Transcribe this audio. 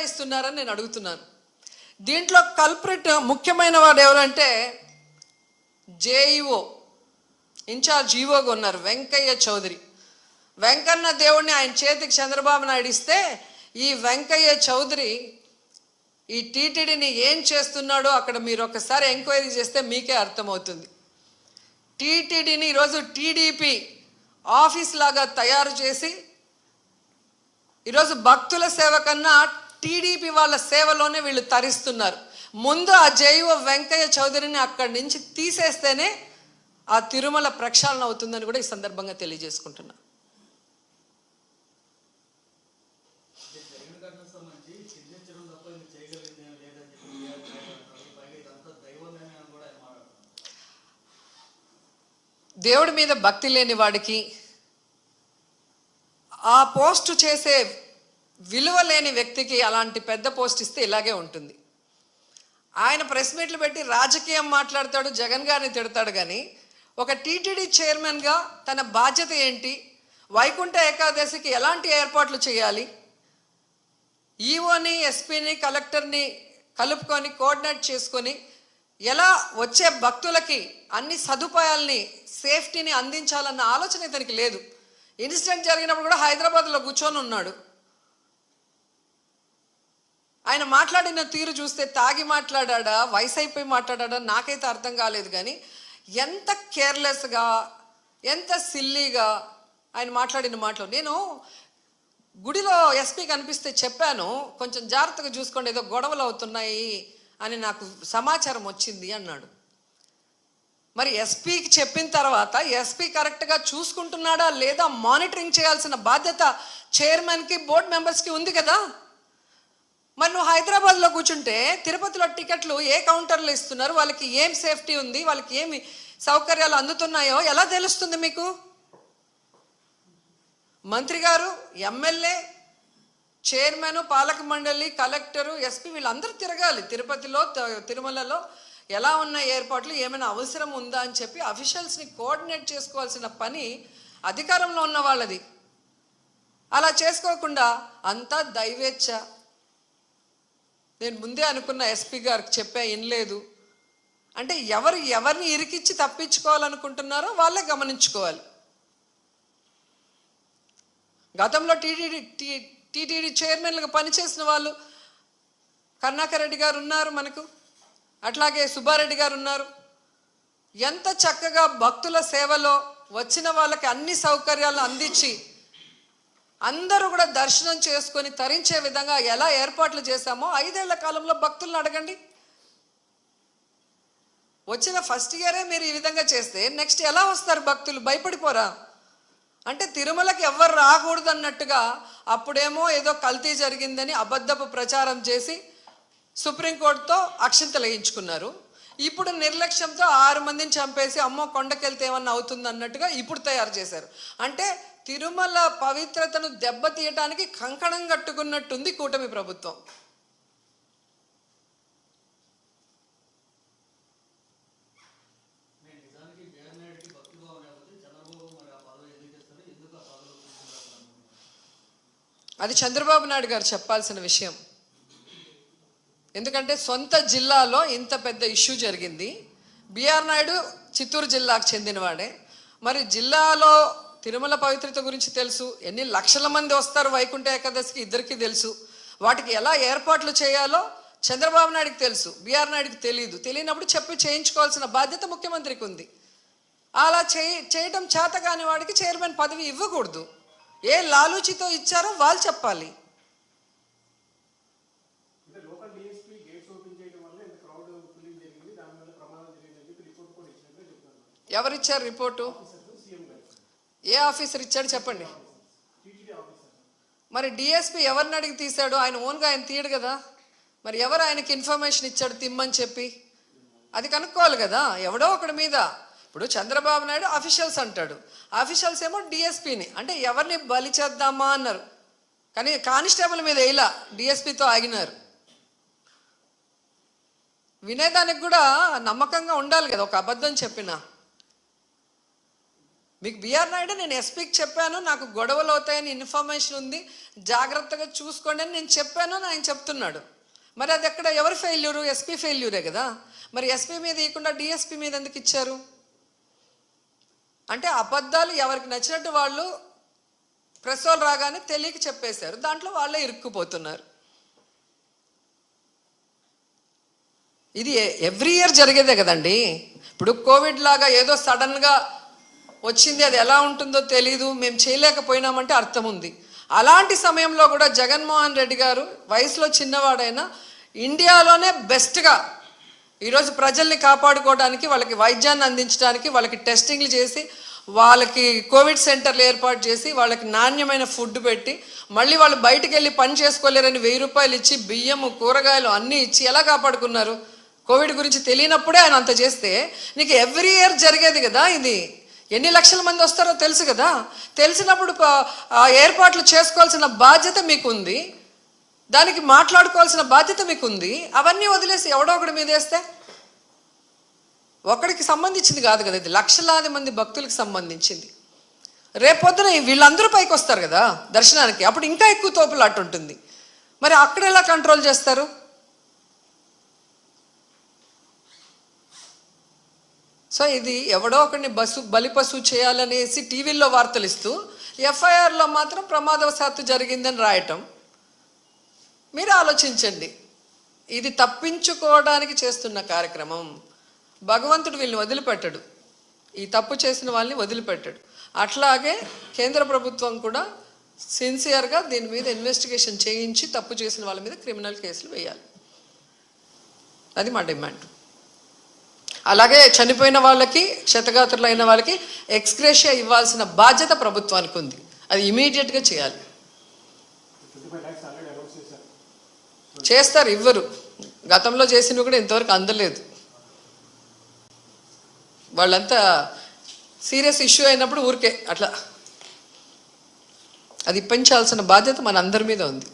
ఇస్తున్నారని నేను అడుగుతున్నాను. దీంట్లో కల్ప్రిట్ ముఖ్యమైన వాడు ఎవరంటే జేఈఓ ఇన్ఛార్జ్ ఈఓగా ఉన్నారు వెంకయ్య చౌదరి. వెంకన్న దేవుడిని ఆయన చేతికి చంద్రబాబు నాయుడు ఇస్తే ఈ వెంకయ్య చౌదరి ఈ టీటీడీని ఏం చేస్తున్నాడో అక్కడ మీరు ఒకసారి ఎంక్వైరీ చేస్తే మీకే అర్థమవుతుంది. టీటీడీని ఈరోజు టీడీపీ ఆఫీస్ లాగా తయారు చేసి ఈరోజు భక్తుల సేవ కన్నా టీడీపీ వాళ్ళ సేవలోనే వీళ్ళు తరిస్తున్నారు. ముందు ఆ జేఈఓ వెంకయ్య చౌదరిని అక్కడి నుంచి తీసేస్తేనే ఆ తిరుమల ప్రక్షాళన అవుతుందని కూడా ఈ సందర్భంగా తెలియజేసుకుంటున్నా. దేవుడి మీద భక్తి లేని వాడికి ఆ పోస్టు చేసే విలువ లేని వ్యక్తికి అలాంటి పెద్ద పోస్ట్ ఇస్తే ఇలాగే ఉంటుంది. ఆయన ప్రెస్ మీట్లు పెట్టి రాజకీయం మాట్లాడతాడు, జగన్ గారిని తిడతాడు. కానీ ఒక టీటీడీ చైర్మన్గా తన బాధ్యత ఏంటి, వైకుంఠ ఏకాదశికి ఎలాంటి ఏర్పాట్లు చేయాలి, ఈఓని ఎస్పీని కలెక్టర్ని కలుపుకొని కోఆర్డినేట్ చేసుకొని ఎలా వచ్చే భక్తులకి అన్ని సదుపాయాల్ని సేఫ్టీని అందించాలన్న ఆలోచన ఇతనికి లేదు. ఇన్సిడెంట్ జరిగినప్పుడు కూడా హైదరాబాద్లో కూర్చొని ఉన్నాడు. ఆయన మాట్లాడిన తీరు చూస్తే తాగి మాట్లాడా వయసు అయిపోయి మాట్లాడా నాకైతే అర్థం కాలేదు. కానీ ఎంత కేర్లెస్గా ఎంత సిల్లీగా ఆయన మాట్లాడిన మాటలు. నేను గుడిలో ఎస్పీ కనిపిస్తే చెప్పాను, కొంచెం జాగ్రత్తగా చూసుకోండి, ఏదో గొడవలు అవుతున్నాయి అని నాకు సమాచారం వచ్చింది అన్నాడు. మరి ఎస్పీకి చెప్పిన తర్వాత ఎస్పీ కరెక్ట్గా చూసుకుంటున్నాడా లేదా మానిటరింగ్ చేయాల్సిన బాధ్యత చైర్మన్కి బోర్డు మెంబర్స్కి ఉంది కదా. మరి నువ్వు హైదరాబాద్లో కూర్చుంటే తిరుపతిలో టికెట్లు ఏ కౌంటర్లో ఇస్తున్నారు, వాళ్ళకి ఏం సేఫ్టీ ఉంది, వాళ్ళకి ఏమి సౌకర్యాలు అందుతున్నాయో ఎలా తెలుస్తుంది మీకు? మంత్రి గారు, ఎమ్మెల్యే, చైర్మన్, పాలక మండలి, కలెక్టరు, ఎస్పీ వీళ్ళందరూ తిరగాలి. తిరుపతిలో తిరుమలలో ఎలా ఉన్న ఏర్పాట్లు, ఏమైనా అవసరం ఉందా అని చెప్పి అఫీషియల్స్ని కోఆర్డినేట్ చేసుకోవాల్సిన పని అధికారంలో ఉన్న వాళ్ళది. అలా చేసుకోకుండా అంతా దైవేచ్ఛ. నేను ముందే అనుకున్న ఎస్పీ గారికి చెప్పా, వినలేదు అంటే ఎవరిని ఇరికిచ్చి తప్పించుకోవాలనుకుంటున్నారో వాళ్ళే గమనించుకోవాలి. గతంలో టీటీడీ చైర్మన్లుగా పనిచేసిన వాళ్ళు కరుణాకర్ రెడ్డి గారు ఉన్నారు మనకు, అట్లాగే సుబ్బారెడ్డి గారు ఉన్నారు. ఎంత చక్కగా భక్తుల సేవలో వచ్చిన వాళ్ళకి అన్ని సౌకర్యాలు అందించి అందరూ కూడా దర్శనం చేసుకొని తరించే విధంగా ఎలా ఏర్పాట్లు చేశామో 5 ఏళ్ల కాలంలో భక్తులను అడగండి. వచ్చిన ఫస్ట్ ఇయరే మీరు ఈ విధంగా చేస్తే నెక్స్ట్ ఎలా వస్తారు భక్తులు? భయపడిపోరా? అంటే తిరుమలకి ఎవ్వరు రాకూడదు అన్నట్టుగా అప్పుడేమో ఏదో కల్తీ జరిగిందని అబద్ధపు ప్రచారం చేసి సుప్రీంకోర్టుతో అక్షింతలు వేయించుకున్నారు. ఇప్పుడు నిర్లక్ష్యంతో 6 మందిని చంపేసి అమ్మో కొండకెళ్తే ఏమన్నా అవుతుంది అన్నట్టుగా ఇప్పుడు తయారు చేశారు. అంటే తిరుమల పవిత్రతను దెబ్బతీయటానికి కంకణం కట్టుకున్నట్టుంది కూటమి ప్రభుత్వం. అది చంద్రబాబు నాయుడు గారు చెప్పాల్సిన విషయం. ఎందుకంటే సొంత జిల్లాలో ఇంత పెద్ద ఇష్యూ జరిగింది. బిఆర్ నాయుడు చిత్తూరు జిల్లాకు చెందినవాడే. మరి జిల్లాలో తిరుమల పవిత్రత గురించి తెలుసు, ఎన్ని లక్షల మంది వస్తారు వైకుంఠ ఏకాదశికి ఇద్దరికీ తెలుసు. వాటికి ఎలా ఏర్పాట్లు చేయాలో చంద్రబాబు నాయుడికి తెలుసు, బిఆర్ నాయుడికి తెలియదు. తెలియనప్పుడు చెప్పి చేయించుకోవాల్సిన బాధ్యత ముఖ్యమంత్రికి ఉంది. అలా చేయడం చేత కాని వాడికి చైర్మన్ పదవి ఇవ్వకూడదు. ఏ లాలూచితో ఇచ్చారో వాళ్ళు చెప్పాలి. ఎవరిచ్చారు రిపోర్టు? ఏ ఆఫీసర్ ఇచ్చాడు చెప్పండి. మరి డిఎస్పీ ఎవరిని అడిగి తీశాడు? ఆయన ఓన్గా ఆయన తీయడు కదా. మరి ఎవరు ఆయనకి ఇన్ఫర్మేషన్ ఇచ్చాడు తిమ్మని చెప్పి? అది కనుక్కోవాలి కదా ఎవడో ఒకటి మీద. ఇప్పుడు చంద్రబాబు నాయుడు అఫీషియల్స్ అంటాడు, అఫీషియల్స్ ఏమో డిఎస్పీని. అంటే ఎవరిని బలి చేద్దామా అన్నారు, కానీ కానిస్టేబుల్ మీద ఇలా డిఎస్పీతో ఆగినారు. వినేదానికి కూడా నమ్మకంగా ఉండాలి కదా. ఒక అబద్ధం చెప్పినా మీకు బిఆర్ నాయుడు నేను ఎస్పీకి చెప్పాను, నాకు గొడవలు అవుతాయని ఇన్ఫర్మేషన్ ఉంది, జాగ్రత్తగా చూసుకోండి అని నేను చెప్పాను అని ఆయన చెప్తున్నాడు. మరి అది ఎక్కడ ఎవరి ఫెయిల్యూరు? ఎస్పీ ఫెయిల్యూరే కదా. మరి ఎస్పీ మీద ఇవ్వకుండా డిఎస్పీ మీద ఎందుకు ఇచ్చారు? అంటే అబద్ధాలు ఎవరికి నచ్చినట్టు వాళ్ళు ప్రెస్ వాళ్ళు రాగానే తెలియక చెప్పేశారు, దాంట్లో వాళ్ళే ఇరుక్కుపోతున్నారు. ఇది ఎవ్రీ ఇయర్ జరిగేదే కదండి. ఇప్పుడు కోవిడ్ లాగా ఏదో సడన్గా వచ్చింది, అది ఎలా ఉంటుందో తెలీదు, మేము చేయలేకపోయినామంటే అర్థం ఉంది. అలాంటి సమయంలో కూడా జగన్మోహన్ రెడ్డి గారు వయసులో చిన్నవాడైనా ఇండియాలోనే బెస్ట్గా ఈరోజు ప్రజల్ని కాపాడుకోవడానికి, వాళ్ళకి వైద్యాన్ని అందించడానికి, వాళ్ళకి టెస్టింగ్లు చేసి, వాళ్ళకి కోవిడ్ సెంటర్లు ఏర్పాటు చేసి, వాళ్ళకి నాణ్యమైన ఫుడ్ పెట్టి, మళ్ళీ వాళ్ళు బయటికి వెళ్ళి పని చేసుకోలేరని 1000 రూపాయలు ఇచ్చి, బియ్యము కూరగాయలు అన్నీ ఇచ్చి ఎలా కాపాడుకున్నారు? కోవిడ్ గురించి తెలియనప్పుడే ఆయన అంత చేస్తే నీకు ఎవ్రీ ఇయర్ జరిగేది కదా ఇది. ఎన్ని లక్షల మంది వస్తారో తెలుసు కదా. తెలిసినప్పుడు ఏర్పాట్లు చేసుకోవాల్సిన బాధ్యత మీకుంది, దానికి మాట్లాడుకోవాల్సిన బాధ్యత మీకుంది. అవన్నీ వదిలేసి ఎవడో ఒకటి మీద వేస్తే ఒకడికి సంబంధించింది కాదు కదా, ఇది లక్షలాది మంది భక్తులకు సంబంధించింది. రేపొద్దున వీళ్ళందరూ పైకి వస్తారు కదా దర్శనానికి, అప్పుడు ఇంకా ఎక్కువ తోపులాట ఉంటుంది. మరి అక్కడ ఎలా కంట్రోల్ చేస్తారు? సో ఇది ఎవడో ఒకరిని బలిపశు చేయాలనేసి టీవీల్లో వార్తలు ఇస్తూ ఎఫ్ఐఆర్లో మాత్రం ప్రమాదవశాత్తు జరిగిందని రాయటం. మీరు ఆలోచించండి, ఇది తప్పించుకోవడానికి చేస్తున్న కార్యక్రమం. భగవంతుడు వీళ్ళని వదిలిపెట్టడు, ఈ తప్పు చేసిన వాళ్ళని వదిలిపెట్టాడు. అట్లాగే కేంద్ర ప్రభుత్వం కూడా సిన్సియర్గా దీని మీద ఇన్వెస్టిగేషన్ చేయించి తప్పు చేసిన వాళ్ళ మీద క్రిమినల్ కేసులు వేయాలి. అది మా డిమాండ్. అలాగే చనిపోయిన వాళ్ళకి, క్షతగాత్రులు అయిన వాళ్ళకి ఎక్స్గ్రేషియా ఇవ్వాల్సిన బాధ్యత ప్రభుత్వానికి ఉంది. అది ఇమీడియట్గా చేయాలి. చేస్తారు, ఇవ్వరు. గతంలో చేసినవి కూడా ఇంతవరకు అందలేదు. వాళ్ళంతా సీరియస్ ఇష్యూ అయినప్పుడు ఊరికే అట్లా, అది ఇప్పించాల్సిన బాధ్యత మన అందరి మీద ఉంది.